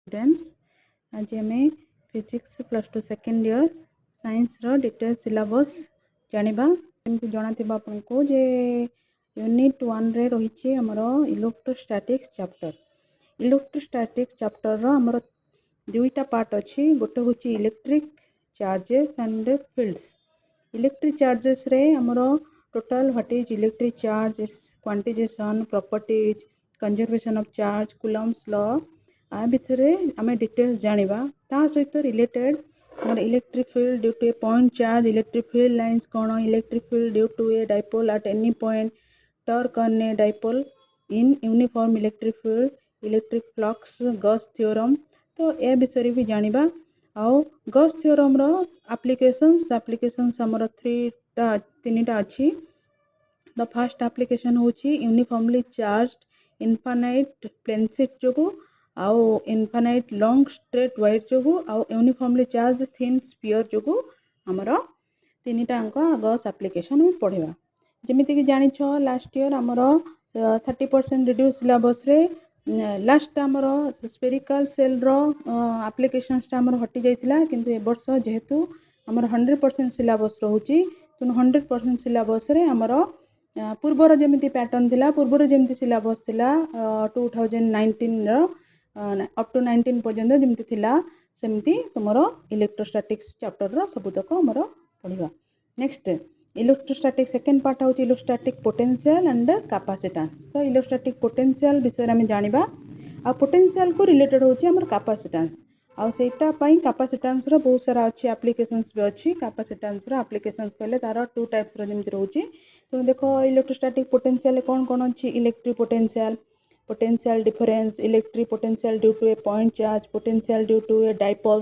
Students आज आम physics +2 second year science detail syllabus जानिबा जना आपको जे यूनिट 1 रे रही आमर इलेक्ट्रोस्टैटिक्स चैप्टर आमर दुईटा पार्ट अच्छी गोटे हूँ electric charges and fields. Electric charges रे आमर total what is electric charge, it's quantisation, properties, conservation of charge, Coulomb's law आ भितर आम डिटेल्स जानिबा। ता सहित related electric field due to a point charge, electric field lines कौन, electric field due to a dipole at any point, torque on a dipole in uniform electric field, electric flux, Gauss theorem. तो ए विषय भी जानिबा। आउ Gauss theorem रो applications हमर तीनटा अच्छी। The first application होची uniformly charged infinite plane sheet जो आउ इनफाइनाइट लॉन्ग स्ट्रेट वायर जो आउ यूनिफॉर्मली चार्ज थिन स्फीयर जो आमर तीनटा गॉस एप्लीकेशन में पढ़ा। जमीती कि जान लास्ट ईयर आमर 30% रिड्यूस सिलेबस रे लास्ट आमर स्पेरिकल सेल रो एप्लीकेशंस आमर हटि जाइतिला, किंतु ए वर्ष जेहेतु आमर 100% सिलेबस रोची तेणु 100% सिलेबस रे आमर पूर्वर जमीती पैटर्न थिला, पूर्वर जमीती सिलेबस थिला 2019 रो अप टू 19 पर्यंत जमीती थिला सेमती तुमर इलेक्ट्रोस्टैटिक्स चैप्टर रो सबुतक आमर पढ़िबा। नेक्स्ट इलेक्ट्रोस्टैटिक सेकेंड पार्ट हूँ इलेक्ट्रोस्टैटिक पोटेंशियल एंड कैपेसिटेंस। तो इलेक्ट्रोस्टैटिक पोटेंशियल विषय में जानिबा। आ पोटेंशियल को रिलेटेड होची हमर कैपेसिटेंस। आ सेटा पई कैपेसिटेंस रो बहुत सारा अच्छी एप्लीकेशंस भी अच्छी। कैपेसिटेंस रो एप्लीकेशंस कहले तार 2 टाइप्स रो जेमति रहउची। तो देखो इलेक्ट्रोस्टैटिक पोटेंशियल कौन कौन अच्छी, electric potential, potential difference, electric potential due to a point charge, potential due to a dipole,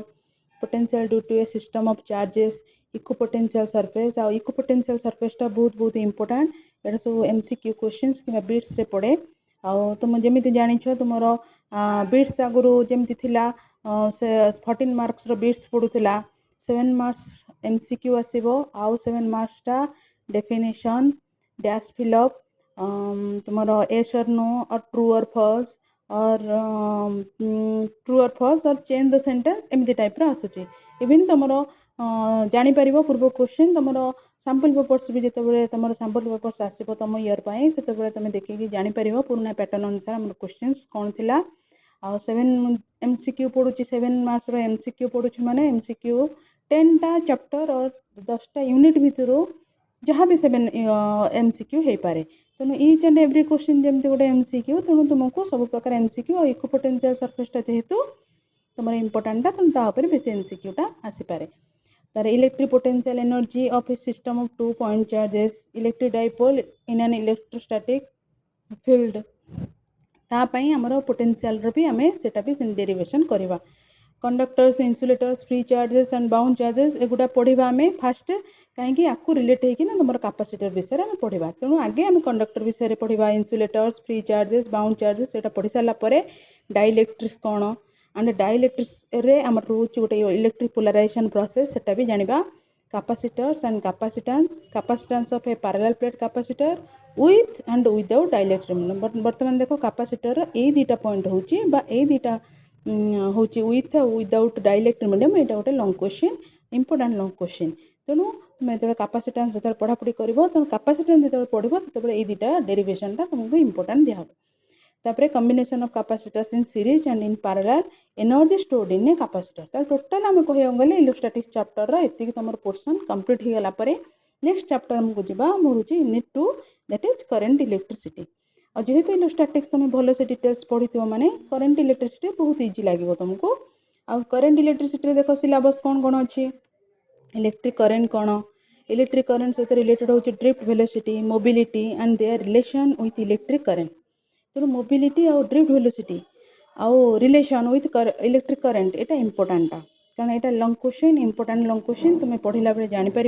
potential due to a system of charges, equipotential surface. आ इक्विपोटेंशियल सरफेसटा बहुत इंपोर्टेंट। एटा सब एमसीक्यू क्वेश्चंस कि bits रे पड़े। आ तुम जमीती जानिछ तुमर बिट्स आगुरु जमीती थिला 14 मार्क्स रो बिट्स पड़ुथिला, 7 मार्क्स एमसीक्यू आसीबो। आ 7 मार्क्स टा डेफिनेशन, डैश फिलअप, तुमर यस और नो और ट्रू और फॉल्स और चेंज द सेंटेंस एमती टाइप रो आसुची। इवन तुमर जानी परिबो पूर्व क्वेश्चन तुमर सैंपल पेपर्स भी जिते तुम सैंपल पेपर्स आसो तुम ईयर पर से तुम देखिए जापर पुराना पैटर्न अनुसार आम क्वेश्चंस कौन थी। आ 7 एमसीक्यू पढ़ुची, 7 मार्क्स रो एमसीक्यू पढ़ुची माने एमसीक्यू 10टा चैप्टर और 10टा यूनिट भितर जहाँ भी 7 एमसीक्यू हो पारे। तेणु ईच एंड एव्री क्वेश्चन जमती गोटे एमसीक्यू, तेणु तुमको सब प्रकार एमसीक्यू और इक्विपोटेंशियल सरफेसटा जेहेतु तुम इंपोर्टाटा तेणु तापर बेस एमसीक्यूटा आसीपे। तार electric potential energy of a system of 2 point charges, electric dipole in an electrostatic field. तापाई आमर पोटेंशियल भी आम सेटा भी डेरिवेशन करवा। Conductors, insulators, free charges and bound charges एगुड़ा पढ़ा आम फास्ट कहीं आपको रिलेट होना तुम कैपेसिटर विषय में पढ़ा। तेणु आगे आम कंडक्टर विषय पढ़ा, insulators, free charges, bound charges से पढ़ी सारापर डाइलेक्ट्रिक्स कौन एंड डाइलेक्ट्रिक्स रे आम रोच गोटे इलेक्ट्रिक पोलराइजेशन प्रोसेस सेटा भी जानिबा। Capacitors and capacitance, capacitance of a parallel plate capacitor with and without dielectric. बर्तमान देखो कैपेसिटर ए दुटा पॉइंट होची बा ए दुटा होची विथ विदाउट डाइलेक्ट्रिक मीडियम। एटा गोटे long question, important long question. तेणु तुम जो कैपेसिटेंस जो पढ़ापढ़ी कर तेणु कैपेसिटेंस जो पढ़ो से ये दुटा डेरिवेशनटा तुमको इंपोर्टेंट दिया। तापर combination of capacitors in series and in parallel, energy stored in a capacitor. तो टोटल आम कह गले इलेक्ट्रोस्टैटिक्स चैप्टर एति तुम पोर्सन कंप्लीट हो गला। नेक्स्ट चैप्टर आमको जावा हूँ unit 2 that is current electricity. और जेहेतु इलेक्ट्रोस्टैटिक्स तुम भल से डिटेल्स पढ़ी माने करेंट इलेक्ट्रिसिटी बहुत इजी लगे तुमको। आ करेंट इलेक्ट्रिसिटी देख सिलेबस कौन कौन अच्छी, इलेक्ट्रिक करेंट कौन, इलेक्ट्रिक करेंट सहित रिलेटेड होची drift velocity, mobility and there relation with electric current. तेणु मोबिलिटी और ड्रिफ्ट वेलोसिटी आउ रिलेशन विथ इलेक्ट्रिक करेंट एटा इंपोर्टेंटा, कारण एटा long question, important long question तुम पढ़ला बेले जानिपर।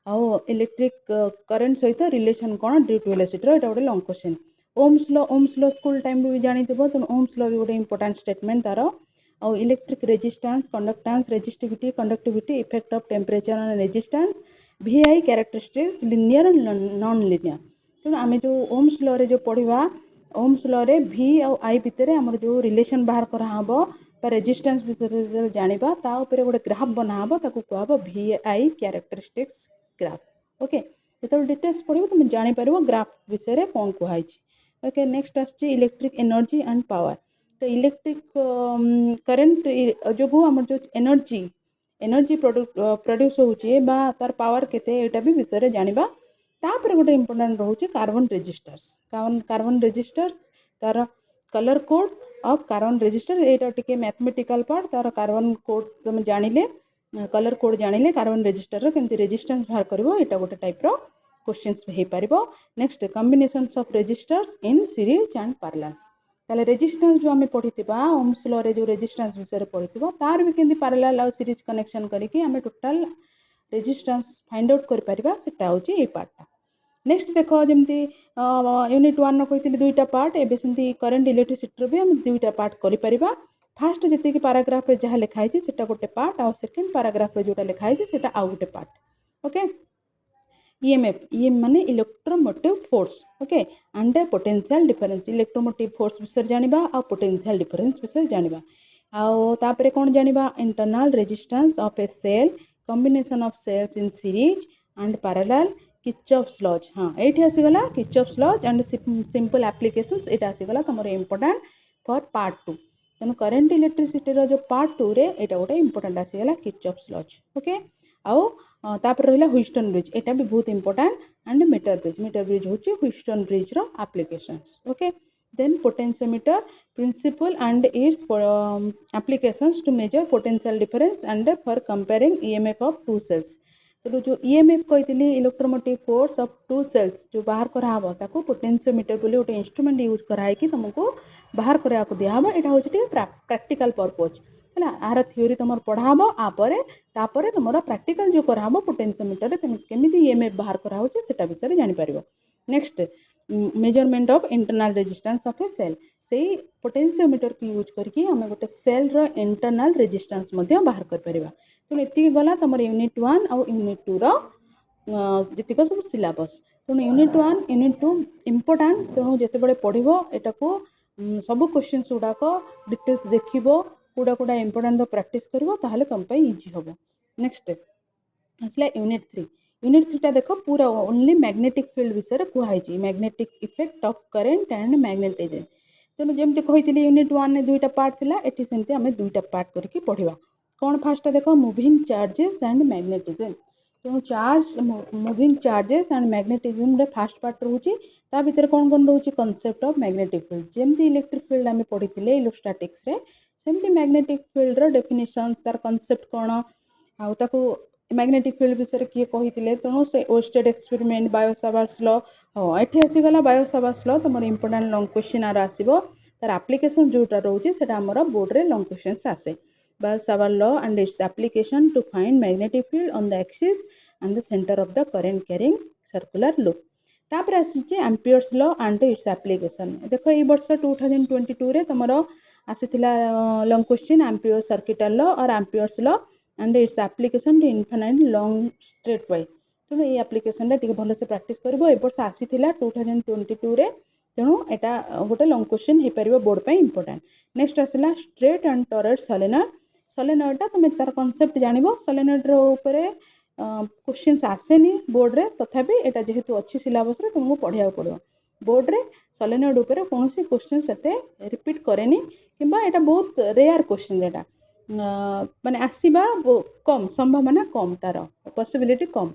आउ इलेक्ट्रिक करेंट सहित रिलेशन कौन ड्रिफ्ट वेलोसिटी एटा गोटे long question. Ohm's law school time भी जानिथिबो, तेणु ओम्स लॉ भी गोटे इंपोर्टेंट स्टेटमेंट तार। आउ electric resistance, conductance, resistivity, conductivity, effect of temperature and resistance, VI characteristics, linear and non linear. तेणु आम जो ओम्स लॉ रे जो पढ़ा, ओम्स लॉ रे V और I भितर आमर जो रिलेशन बाहर कराब रेजिस्टेंस विषय जानिबा ता ऊपर गोटे ग्राफ बनाहब ताकू कहब VI कैरेक्टरिस्टिक्स ग्राफ ओके जो डिटेल्स पढ़ो तुम जापर ग्राफ विषय कौन कहुई ओके नेक्स्ट आसची इलेक्ट्रिक एनर्जी एंड पावर तो इलेक्ट्रिक करेन्ट जो आम जो एनर्जी एनर्जी प्रोड्यूस होची बा तार पावर केते एटा भी विषय जानिबा तापर गोटे इंपोर्टेंट रोचे कार्बन रेजिस्टर्स तार colour code of carbon resistor एटा टिके मैथमेटिकल पार्ट तार कार्बन कोड तुम जानिले कलर कोड जानिले कार्बन रेजिस्टर रो केमती रेजिस्टेंस बाहर करबो एटा गोटे टाइप रो क्वेश्चंस हे पारिबो next combinations of resistors in series and parallel ताले रेजिस्टेंस जो आम पढ़ी ओम्स लॉ रे जो रेजिस्टेंस विषय पढ़ी तार भी केमती पैरेलल और सीरीज कनेक्शन करके आम टोटल रेजिस्टेंस फाइंड आउट कर परिबा सेटा होची ए पार्टटा नेक्स्ट देख जमी यूनिट 1 कही दुईटा पार्ट एवं सेमती करेन्ट इलेक्ट्रिसिटी भी आम दुईटा पार्ट कर फास्ट जी पाराग्राफ जहाँ लिखाई से गोटे पार्ट आउ सेकेंड पाराग्राफ जोटा लिखाई से आउ गोटे पार्ट ओके EMF माने electromotive force okay and potential difference electromotive force विषय जानिबा आ पोटेंशियल डिफरेंस विषय जानिबा आउ तापरे कोन जानिबा internal resistance of a cell combination of cells in series and parallel Kirchhoff's laws हाँ ये आसीगला Kirchhoff's laws and simple applications ये आसीगला तुम इंपोर्टेंट फॉर पार्ट 2 तेणु करेन्ट इलेक्ट्रिसिटी जो पार्ट 2 रे एटा गोटे इंपोर्टेंट आसीगला किर्चॉफ्स लॉज ओके आउ तापर रहा ह्यूस्टन ब्रिज एटा भी बहुत इंपोर्टेंट एंड मीटर ब्रिज होची ह्यूस्टन ब्रिज रो applications okay then potentiometer principle and its applications to measure potential difference and for comparing EMF of two cells तो जो EMF कही electromotive force of two cells जो बाहर कराब ताको potentiometer बोली गोटे इंस्ट्रूमेंट यूज कराई तुमको बाहर करा दिहब यहाँ हूँ प्रैक्टिकल पर्पज है यार थ्योरी तुम पढ़ाब तापर तुम प्रैक्टिकल जो कराब पोटेंशियोमीटर केमी EMF बाहर कराऊे से विषय जापर next measurement of internal resistance of a cell से पोटेंशियोमीटर को यूज करके आम गोटे सेल रो इंटरनल रेजिस्टेंस बाहर कर परिबा तेणु ये गला तुम यूनिट 1 आउ यूनिट 2 जीतक सब सिलेबस तेणु यूनिट 1 यूनिट 2 इंपोर्टेंट तेणु जिते पढ़ो एटा को सब क्वेश्चन गुड़ाक डिटेल्स देखो कूड़ा कूड़ा इंपोर्टेंट प्रैक्टिस करो ताहले तुम इजी हम नेक्स्ट आसला यूनिट 3 टा देख पूरा ओनली मैग्नेटिक फील्ड विषय कहुई magnetic effect of current and magnetism तेणु जमी कही यूनिट 1 ने दुईटा पार्ट थिला एटी सेमती आम दुईटा पार्ट करके पढ़ा कौन फास्ट देख मूविंग चार्जेस एंड मैग्नेटिज्म तेणु charge moving charges and magnetism fast part रोचे ता भीतर कौन कौन रोचे कॉन्सेप्ट ऑफ मैग्नेटिक फील्ड जमती इलेक्ट्रिक फील्ड आम पढ़ी इलेक्ट्रोस्टैटिक्स रे सेमती मैग्नेटिक फील्ड रो डेफिनेशन तार कॉन्सेप्ट कौन आउ ताको मैग्नेटिक फील्ड विषय किए कही तेणु से ओस्टेड एक्सपेरिमेंट बायोसावर्स लॉ हाँ ये आसीगला बायोसावर्स लॉ तुम इंपोर्टेंट लॉन्ग क्वेश्चन आर आसो तार एप्लिकेशन जोटा रोचे से बोर्ड रे लॉन्ग क्वेश्चन आसे Biot Savart's law and its application to find magnetic field on the axis and the centre of the current carrying circular loop तापर आसी Ampere's law and its application देख ये वर्ष 2022 रे तुम आसीथिला long question Ampere circuital law और Ampere's law and its application to infinite long straight wire तेणु ये एप्लिकेशन टी भल से प्राक्ट कर वर्ष आसी 2022 रे तेणु यहाँ गोटे लॉन्ग क्वेश्चन हो पार बोर्ड पर इंपोर्टेंट नेक्स्ट आसला स्ट्रेट एंड टॉरॉइड सोलेनॉइड तुम तार कॉन्सेप्ट जान सोलेनॉइड क्वेश्चन आसेनी बोर्ड रे तथापि यहाँ जेहेतु अच्छी सिलेबस रे तुमको पढ़ा पड़ो बोर्ड रे सोलेनॉइड उपर कौन क्वेश्चन से रिपीट करेनि किंबा यहाँ बहुत रेयर क्वेश्चन यहाँ माने आसवा कम संभावना कम तार पॉसिबिलिटी कम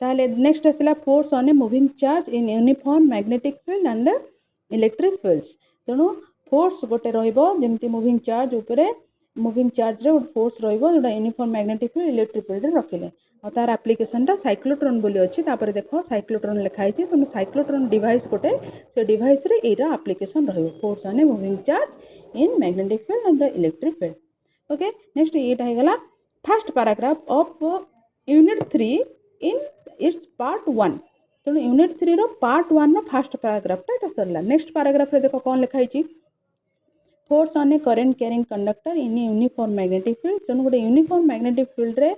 ताहले नेक्स्ट आसला force on a moving charge in uniform magnetic field and electric fields तेणु फोर्स गोटे रमती मूविंग चार्ज उपरे मूविंग चार्ज रे फोर्स रोटा uniform magnetic field electric field रखिले और तार एप्लिकेशनटा साइक्लोट्रॉन बोली अच्छी तापर देख साइक्लोट्रॉन लिखाई तुम साइक्लोट्रॉन डिवाइस गोटे से डिवाइस रे एरा एप्लिकेशन रही force on a moving charge in magnetic field and electric field okay next ये गला first paragraph of unit 3 in its part 1 तेणु यूनिट 3 रो पार्ट 1 रो फर्स्ट पैराग्राफटा ये सरला नेक्स्ट पैराग्राफ रे देख कौन लिखाई force on A current carrying conductor in uniform magnetic field तेणु गोटे यूनिफॉर्म मैग्नेटिक फील्ड रे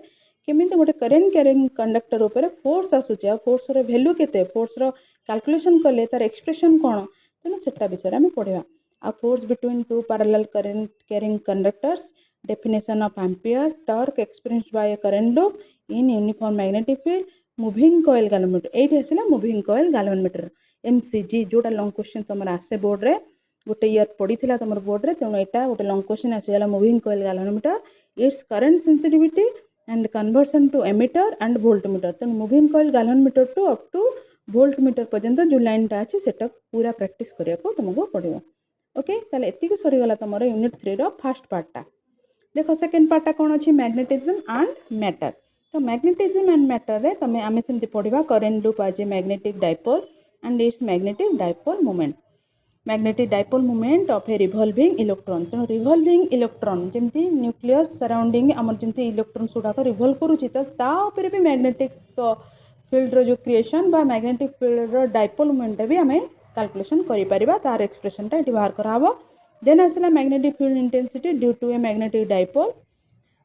केमी गोटे करेन्ट कैरिंग कंडक्टर उपर फोर्स आसूचे फोर्स रो वैल्यू केते फोर्स रो कैलकुलेशन कले तार एक्सप्रेशन कौन तेणु सेटा विषय आम पढ़ा A force between two parallel current carrying conductors, definition of ampere, torque experienced by a current loop in uniform magnetic field, moving coil galvanometer. एठी आसला moving coil galvanometer MCG जोटा लॉन्ग क्वेश्चन तुम आसे बोर्ड रे गोटे year पड़ी तुम board रे तेणु यहाँ गोटे लॉन्ग क्वेश्चन आसीगला moving coil galvanometer its current sensitivity and conversion to ammeter and voltmeter तेणु moving coil galvanometer to up to voltmeter पर्यंत जो लाइनटा अच्छी से पूरा प्रैक्टिस करने तुमको पड़ो ओके ताले एतिक सरीगला तुम यूनिट 3 रो फर्स्ट पार्टा देख सेकेंड पार्टा कौन अच्छी मैग्नेटिज्म एंड मैटर तो मैग्नेटिज्म एंड मैटर रे तुम आम सेमती पढ़ा करेन्ट लूप आज ए magnetic dipole and it's magnetic dipole moment magnetic dipole moment of A revolving electron तेणु रिवॉल्विंग इलेक्ट्रॉन जमती न्यूक्लियस सराउंडिंग आमर जमती इलेक्ट्रॉन्स गुड़ाक रिवॉल्व करुच्ची तो तापर भी मैग्नेटिक फील्ड जो क्रिएशन बा मैग्नेटिक फील्ड डाइपोल मोमेंट भी आम कैलकुलेशन करिपरिबा तार एक्सप्रेशनटा ये बाहर कराब देन आसला magnetic field intensity due to a magnetic dipole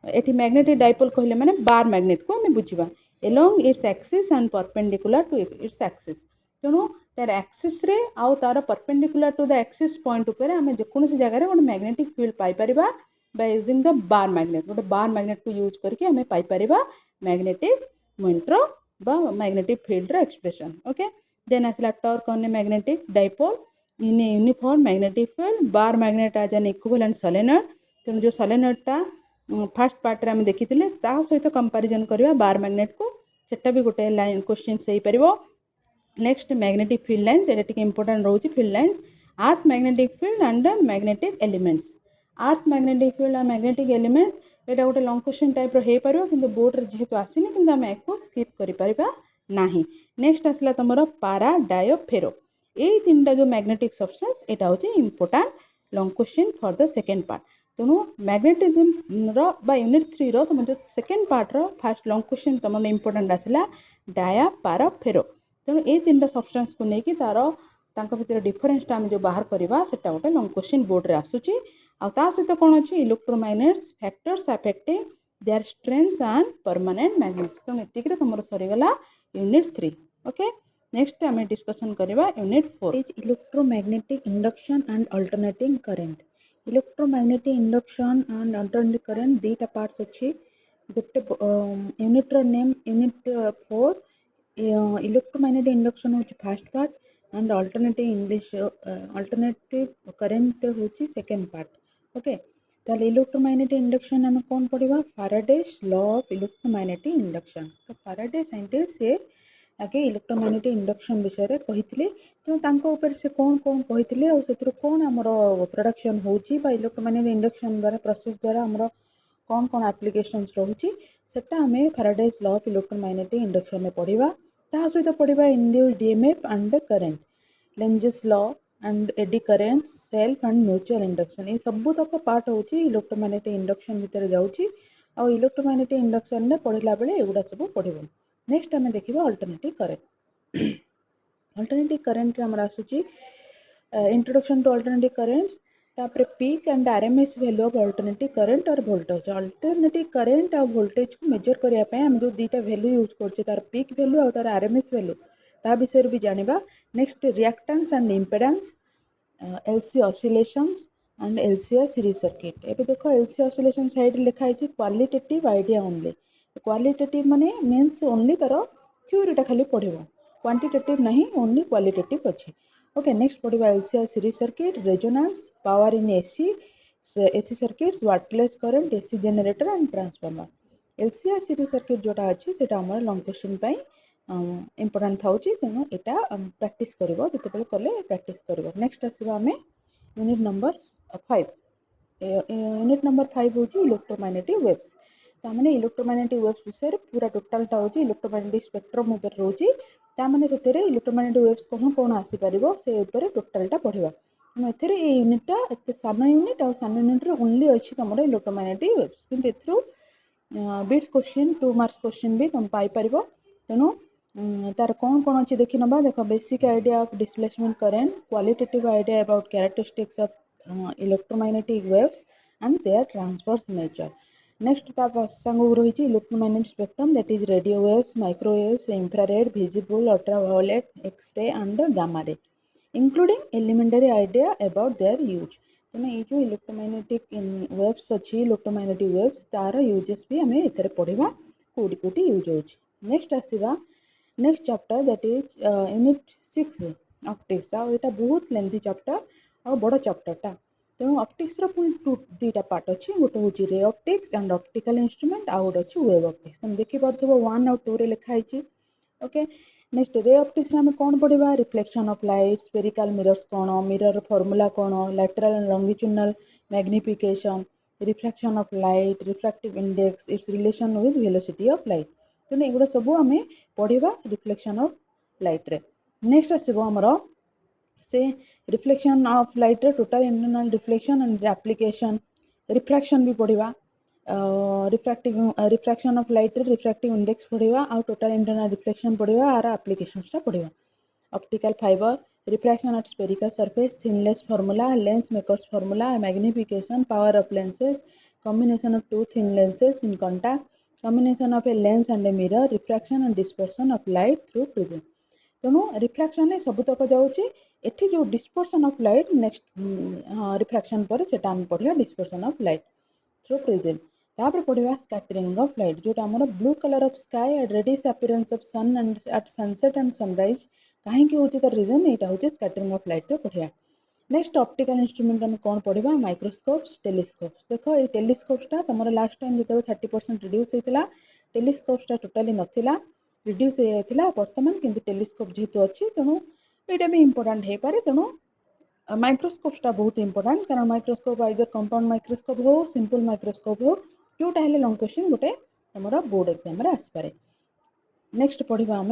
एटी मैग्नेटिक डाइपोल कहले माने बार मैग्नेट को आम बुझा along its axis and perpendicular to its axis तेणु तार एक्सिस रे आउ तार perpendicular to the axis point उपर आम जेकोसी जगह गोटे मैग्नेटिक फील्ड पाइपर by using the bar magnet गोटे बार मैग्नेट को यूज करके आम पाइपर मैग्नेटिक मोमेंटर बा magnetic field expression okay then आसला torque on a magnetic dipole in a uniform magnetic field bar magnet आज एन इक्विवेलेंट सोलेनॉइड तेणु जो सोलेनॉइडटा फर्स्ट पार्ट रे आम देखी सहित कंपैरिजन करवा बार मैग्नेट को सेटा भी गोटे लाइन क्वेश्चन हो पार नेक्स्ट मैग्नेटिक फील्ड लाइन्स ये इंपोर्टेंट रोचे field lines earth magnetic field and magnetic elements earth magnetic field and magnetic elements यहाँ गोटे लॉन्ग क्वेश्चन टाइप हो पार कि बोर्ड रे जेहेतु आसनी कि आम एक स्किप कर नहीं नेक्स्ट आसला तुम पारा डायो फेरो ये तीन जो मैग्नेटिक सब्सटेंस यहाँ हूँ important long question for the second part तेणु मैग्नेटिज्म रो यूनिट 3 रो तुम जो second part row first long question तुम इंपोर्टेंट आसला डाया पारा फेरो तेणु ये तीन सब्सटेंस को लेकिन तार भर डिफरेन्सटा आम जो बाहर करवा से गोटे लॉन्ग क्वेश्चन बोर्ड रे आसूची आ सहित कौन अच्छी electromagnets factors affecting their strengths and permanent magnets तेणु एतिक तुम सरीगला यूनिट 3 ओके नेक्स्ट आम डिस्कसन करवा unit 4 is electromagnetic induction and alternating current electromagnetic induction and alternating current दुईटा पार्ट्स अच्छी गोटे unit name unit 4 electromagnetic induction हूँ first part and alternative English alternative current हूँ सेकेंड पार्ट ओके ताले electromagnetic induction आम कौन पढ़ा Faraday's law of electromagnetic induction तो फैराडे साइंटिस्ट से आगे इलेक्ट्रोमैग्नेटिक इंडक्शन विषय कही तो से कौन कौन कही और कौन आमर प्रोडक्शन होची इलेक्ट्रोमैग्नेटिक इंडक्शन द्वारा प्रोसेस द्वारा आमर कौन कौन एप्लिकेशंस रोचे सेटा आम Faraday's law of electromagnetic induction में पढ़ा सहित पढ़ा induced DMF and current Lenz's law and AD current self and mutual induction ये सब तक पार्ट हूँ इलेक्ट्रोमैग्नेटिक इंडक्शन भितर जाऊँगी और इलेक्ट्रोमैग्नेटिक इंडक्शन में पढ़ला बेले एगुड़ा सब पढ़ नेक्स्ट आम देखा अल्टरनेटिव करंट अल्टरनेटिव करंट आमर आसूची इंट्रोडक्शन टू अल्टरनेटिव करेंट्स तापर peak and RMS value of alternative current और वोल्टेज अल्टरनेटिव करंट और वोल्टेज को मेजर करने आम जो दुईटा वैल्यू यूज करछे तार पीक वैल्यू और तार आरएमएस वैल्यू ता विषय भी जानिबा next reactance and impedance LC oscillations and LCR series circuit एबे देखो एलसी ऑसिलेशन साइड लिखाई क्वालिटेटिव आइडिया ओनली क्वालिटेटिव माने मीन्स ओनली तार थ्योरीटा खाली पढ़ो क्वांटिटेटिव नहीं ओनली क्वालिटेटिव अच्छी ओके नेक्स्ट पढ़ा LCR series circuit resonance power in AC circuits wattless current AC generator and transformer LCR series circuit जोटा अच्छी से लॉन्ग क्वेश्चन इंपोर्टेंट था तेणु यहाँ प्रैक्टिस कर जिते कले प्रैक्टिस कर नेक्स्ट आसवा आम यूनिट नंबर 5 यूनिट नंबर 5 हूँ इलेक्ट्रोमैग्नेटिक वेव्स तो मैंने इलेक्ट्रोमैग्नेटिक वेव्स विषय पूरा टोटालटा हूँ इलेक्ट्रोमैग्नेटिक स्पेक्ट्रम उपर रोचे ताने से इलेक्ट्रोमैग्नेटिक वेव्स कौन कौन आसीपर से टोटालटा पढ़ा तेणु ए यूनिटा एत सान यूनिट और सान यूनिट ओनली अच्छी तुम इलेक्ट्रोमैग्नेटिक वेव्स किंतु बिट्स क्वेश्चन 2 मार्क्स क्वेश्चन भी तुम पाइपर तेणु तार कौन कौन अच्छी देखी ना देख basic idea of displacement current qualitative idea about characteristics of electromagnetic waves and their transverse nature next सांग रही electromagnetic spectrum that is radio waves microwaves infrared visible ultraviolet X ray and gamma ray including elementary idea about their use. तेणु ये जो electromagnetic waves अच्छी electromagnetic waves तार uses भी आम ए पढ़ा कौटी कौटी यूज हो। नेक्स्ट आसवा next chapter that is unit 6 optics आटा बहुत लेंथी चैप्टर और बड़ चैप्टरटा तेणु ऑप्टिक्स पुणी दुईटा पार्ट अच्छी गोटे हूँ ray optics and optical instrument आउ गोटे अच्छी वेव ऑप्टिक्स तुम देखिपे 1 और 2 रे लिखाई। ओके नेक्स्ट रे ऑप्टिक्स में कौन पढ़ा reflection of light spherical mirrors कौन मिरर फॉर्मूला कौन lateral and longitudinal magnification reflection of light refractive index it's relation with velocity of light तेणु एगुड़ा सब आम पढ़ा रिफ्लेक्शन ऑफ लाइट रे। नेक्स्ट आसो आमर से रिफ्लेक्शन ऑफ लाइट रे total internal reflection and application refraction भी पढ़ा रिफ्रैक्शन ऑफ लाइट रे रिफ्रैक्टिव इंडेक्स पढ़ा आउ टोटल इंटरनल रिफ्लेक्शन पढ़ा आर एप्लीकेशंस पढ़ा optical fibre refraction at spherical surface thin lens formula lens makers formula magnification power of lenses combination of two thin lenses in contact combination of a lens and a mirror refraction and dispersion of light through prism तेणु refraction सबुतक जाऊँगी एठी जो dispersion of light next refraction पर सेटा हम पढ़ा dispersion of light through prism तापर पढ़ा स्कैटरिंग ऑफ लाइट जोटा आमर blue colour of sky at reddish appearance of sun and at sunset and sunrise कहीं हूँ तार रिजन यहाँ हूँ स्कैटरिंग ऑफ लाइट पढ़ा। नेक्स्ट ऑप्टिकल इंस्ट्रूमेंट आम कौन पढ़ा माइक्रोस्कोप्स टेलीस्कोप्स देख ये टेलीस्कोप्सटा तुम लास्ट टाइम जो 30% रिड्यूस होता टेलीस्कोप्सटा टोटाली नाला रिड्यूस हो जाता बर्तमान किंतु टेलीस्कोप जेहेतु अच्छी तेणु यहाँ भी इम्पोर्टाट हो पाए तेणु माइक्रोस्कोप्सटा बहुत इंपोर्टाट कारण माइक्रोस्कोप आइदर कंपाउंड माइक्रोस्कोप हो सिंपल माइक्रोस्कोप हो जोटा है लंग क्वेश्चन गोटे तुम बोर्ड एग्जाम आसपे। नेक्स्ट पढ़ा आम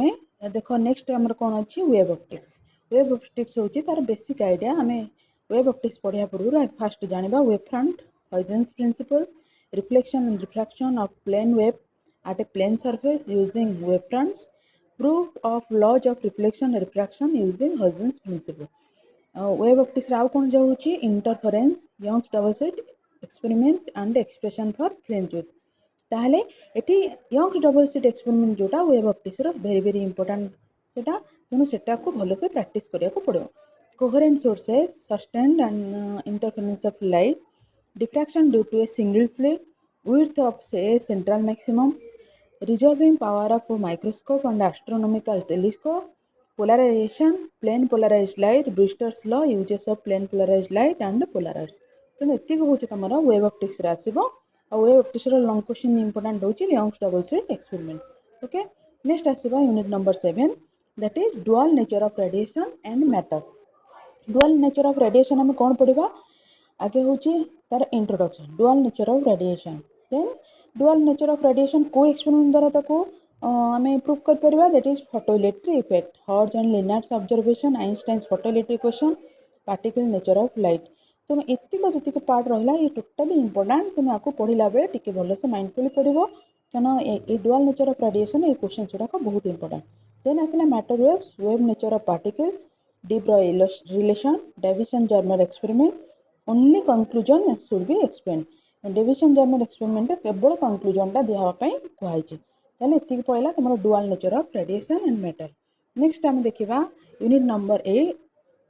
देख नेक्स्ट आमर कौन अच्छी वेव ऑप्टिक्स हूँ तार बेसिक आइडिया आम वेव ऑप्टिक्स पढ़ा पूर्व फास्ट जाना wave front Huygens principle reflection and refraction of plane wave at a plane surface using wave fronts proof of laws of reflection and refraction using Huygens principle wave optics आउ कौन जाऊँ interference Young's double slit experiment and expression for fringe width ताहले एटी Young's double slit experiment जोटा wave optics very very important सेटा तेणु सेटा को भलसे प्रैक्टिस करिया को पड़ो। Coherent sources sustained and interference of light diffraction due to a single slit width of से central maximum resolving power of microscope and astronomical telescope polarization plane polarized light Brewster's law uses of plane polarized light and polarized तेणु एति हूँ तुम wave optics आसो और wave optics long question important हूँ Young's double slit experiment. Okay next आसवा unit number 7 that is dual nature of radiation and matter. Dual nature of radiation आम कौन पढ़ा आगे हूँ तार introduction dual nature of radiation then dual nature of radiation को experiment द्वारा ताको आम प्रूव कर that is photoelectric effect Hertz and Lenard's observation Einstein's photoelectric equation particle nature of light तेणु एतिक जी पार्ट रहा ये टोटाली इंपोर्टाट तुम आपको पढ़ला बेले टी भलसे माइंडफुली पढ़ कारण ये डुअल नेचर ऑफ रेडिएशन ये क्वेश्चन गुड़ाक बहुत इंपोर्टाट। देन आसला matter waves wave nature of particle de Broglie relation Davisson Germer experiment only conclusion should be explain Davisson Germer experiment केवल कंक्लूजनटा दिखापी कहुई ताले एतिक पड़ेगा तुम dual nature of radiation and matter. Next आम देखा unit number 8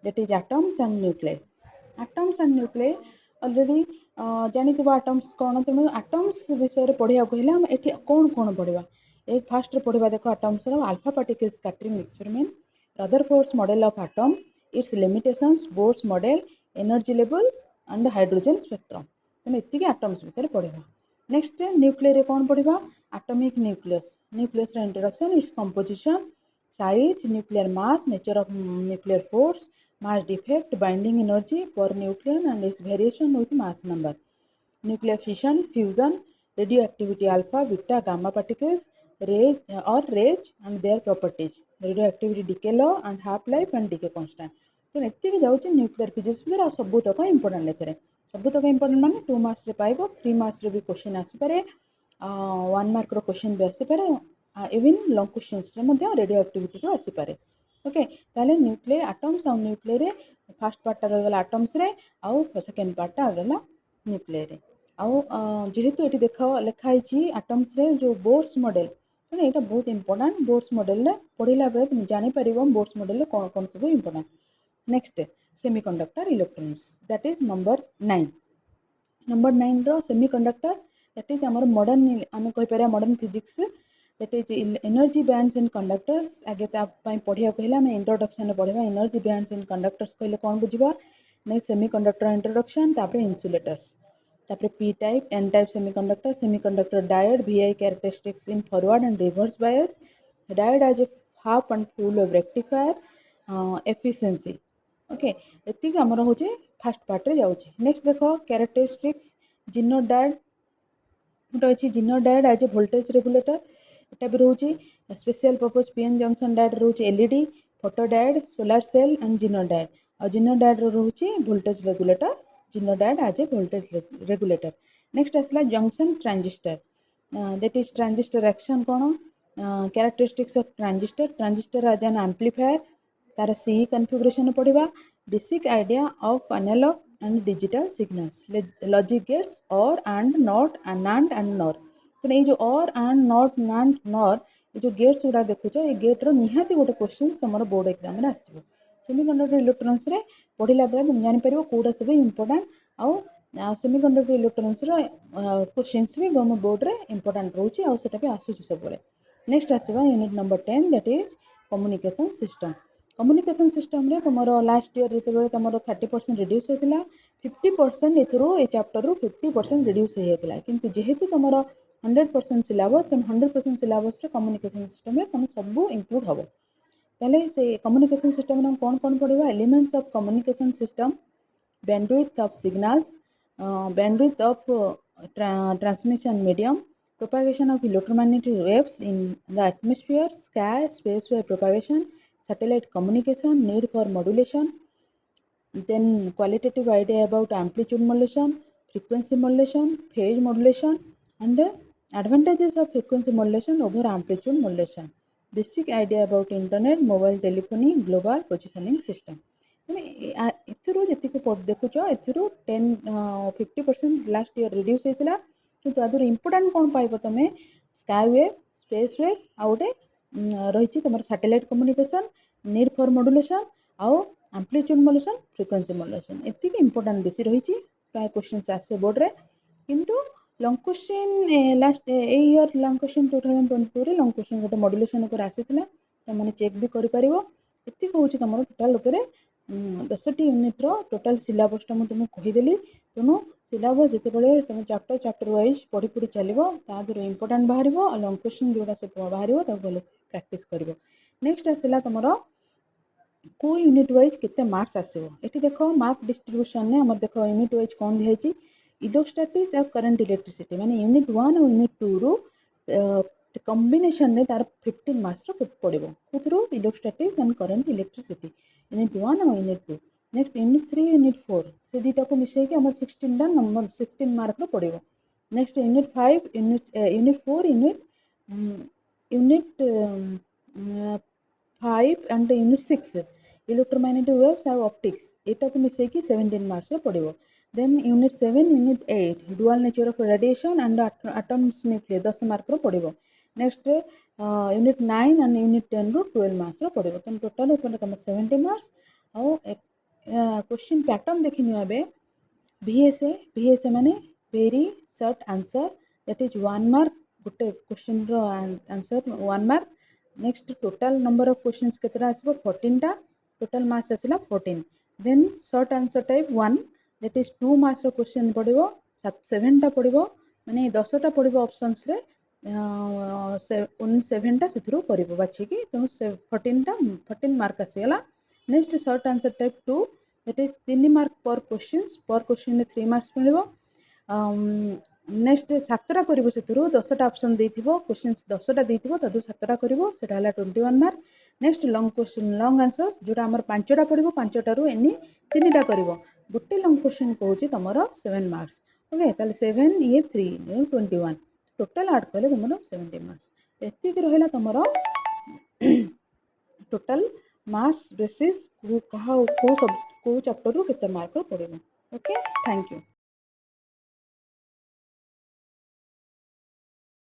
that is atoms and nuclear. Atoms and nuclear already जानी एटम्स कौन तेणु एटम्स विषय पढ़ा कहले ये कौन कौन पढ़ा एक फास्ट पढ़ा देख atoms alpha particle scattering experiment Rutherford's model of atom its limitations Bohr's model energy level and hydrogen spectrum तेणु एतिक एटम्स भितर पढ़ा। नेक्स्ट न्यूक्लियर कौन पढ़ा atomic nucleus introduction its composition size nuclear mass nature of nuclear force mass defect binding energy per nucleon and its variation with mass number nuclear fission fusion radioactivity alpha beta gamma particles rays and their properties radio activity DK law and half life and decay constant तो एतिक जाऊँ nuclear physics भितर आ सबूतक important लेखे सबूतक important माने 2 marks पाइब 3 marks भी question आसपे 1 mark question भी आसपे इवन लंग क्वेश्चन रेडियो एक्टिविटी तो आसपे। ओके ताले न्यूक्लियर एटम्स और न्यूक्लियर फास्ट पार्टा रहीगला एटम्स आउ सेकेंड पार्टा रहा न्यूक्लियर आउ जेहेतु ये देख लिखाई एटम्स जो बोर्स मॉडल तेना यहाँ बहुत इंपोर्टाट बोर्स मॉडल पढ़ला बेले तुम जापर बोर्स मॉडल कौन कौन सब important next semiconductor electronics that is number 9 number 9 रो सेमीकंडक्टर दैट इज आमर मॉडर्न आम कहीपर modern physics that is energy bands in conductors आगे पढ़िया कहले आम इंट्रोडक्शन पढ़ा एनर्जी बैंड्स इन कंडक्टर्स कहले कौन बुझा नहीं सेमीकंडक्टर इंट्रोडक्शन तापर इन्सुलेटर्स तापर P type N type semiconductor diode VI characteristics in forward and reverse bias diode as a half and full of rectifier efficiency okay एति आमर हूँ फास्ट पार्ट जाऊँगी नेक्स्ट देख कैरेक्टरिस्टिक्स जिनो डायोड गोटे अच्छी Zener diode as a voltage regulator यहाँ भी रोचे special purpose PN junction diode रोचे LED photo diode solar cell and Zener diode और जिनो डायोड रोचे वोल्टेज रेगुलेटर जिनो diode as a voltage regulator next आसला junction transistor that is transistor action कौन characteristics of transistor as an amplifier तार CE configuration पढ़ा basic idea of analog and digital signals logic gates or and not and nor तो ये जो और and not and nor ये जो gets गुड़ा देखुच ये गेट्र निहाती गोटे क्वेश्चन तुम बोर्ड एग्जाम आसो सेमीकंडक्टर इलेक्ट्रोनिक्स रे पढ़ला बेले तुम जापर कौटा सब इंपोर्टाट आउ सेमीकंडक्टर इलेक्ट्रोनिक्स क्वेश्चंस भी तुम बोर्ड रे इंपोर्टाट रोचे आउटा भी आसूँ सब नेक्स्ट आसवा unit number 10 that is communication system रे तुम लास्ट ईयर जो तुम 30% रिड्यूस होता 50% ए चैप्टर रु 50% रिड्यूस होता किंतु जेहेतु तुम 100% सिलेबस तुम 100% सिलेबस कम्युनिकेशन सिस्टम तुम सब इंक्लूड हम ताले से कम्युनिकेशन सिस्टम में कौन कौन पढ़ा elements of communication system bandwidth of signals bandwidth of transmission medium propagation of electromagnetic waves in the atmosphere sky space wave propagation satellite communication need for modulation then qualitative idea about amplitude modulation frequency modulation phase modulation and advantages of frequency modulation over amplitude modulation basic idea about internet mobile telephony global positioning system एथुरु जति देखुच एथुरु 50% last year reduce होता किंतु आदर important कौन पाइब तुम sky wave space wave आउ गोटे रही तुम satellite communication need for modulation आउ एम्प्लीट्यूड मॉड्यूलेशन फ्रिक्वेंसी मॉड्यूलेशन एति इंपोर्टाट बेसी रही प्राय क्वेश्चन आसे बोर्ड रे किंतु long question last year long question 2022 रे लॉन्ग क्वेश्चन गोटे मॉड्यूलेशन ऊपर आसीथिला तुमने चेक भी करि परिबो एति कहूची तुम टोटल ऊपर 10टी यूनिट रो टोटल सिलेबस टा तुमको कहीदेली तेणु सिलेबस जितेबाला तुम चैप्टर वाइज पढ़ी पढ़ी चलो तादर इंपोर्टाट बाहर और लॉन्ग क्वेश्चन जोड़ा सब बाहर भल प्रैक्टिस कर नेक्स्ट आसला तुम को यूनिट वाइज केते मार्क्स आसो ये देख मार्क डिस्ट्रीब्यूशन में आम देख यूनिट वाइज कौन दिखाई इलेक्ट्रोस्टैटिक्स और करंट इलेक्ट्रिसिटी माने यूनिट 1 और यूनिट 2 रू कॉम्बिनेशन में तार 15 मार्क्स पड़ो कौन electrostatics and current electricity unit 1 और यूनिट 2 नेक्स्ट यूनिट 3 यूनिट 4 से दुटा को मिसेक आम 16 नंबर 16 मार्क पड़ो next unit 5 unit 4 unit 5 and unit 6 electromagnetic waves और ऑप्टिक्स यहाँ को मिसेक 17 मार्क्स पड़ो then unit 7 unit 8 dual nature of radiation and atoms nuclear 10 mark पड़ो नेक्स्ट यूनिट 9 एंड यूनिट 10 रू 12 मार्क्स पड़ो तुम टोटाल तुम 70 मार्क्स और क्वेश्चन पैटर्न देखनी ए VSA माने very short answer that is 1 mark गोटे क्वेश्चन रो answer 1 mark next total number of questions केतरा आसबो 14 टा टोटाल मार्क्स आसला 14 then short answer type 1 that is 2 marks question पड़ो 7 टा पड़ो माने 10 टा पड़ो ऑप्शंस रे 7 टा से कर बाछिकी तुम 14 मार्क आसीगला next short answer type 2 that is 3 mark पर क्वेश्चन 3 मार्क्स मिलो नेक्स्ट 7टा कर 10टा ऑप्शन देथिबो क्वेश्चन 10टा देथिबो तदु 7टा करिवो सेटा हला 21 mark next long question long answers जोटा हमर 5टा पड़िबो 5टा रु एनी 3टा करिवो गोटे लॉन्ग क्वेश्चन कहूची तमरो 7 मार्क्स ओके ताले 7 ये 3 21 टोटल ऐड कले तमरो 70 मार्क्स एति कि रहला तमरो टोटल मार्क्स बेसिस को चैप्टर रु केते मार्क पड़िबो ओके थैंक यू।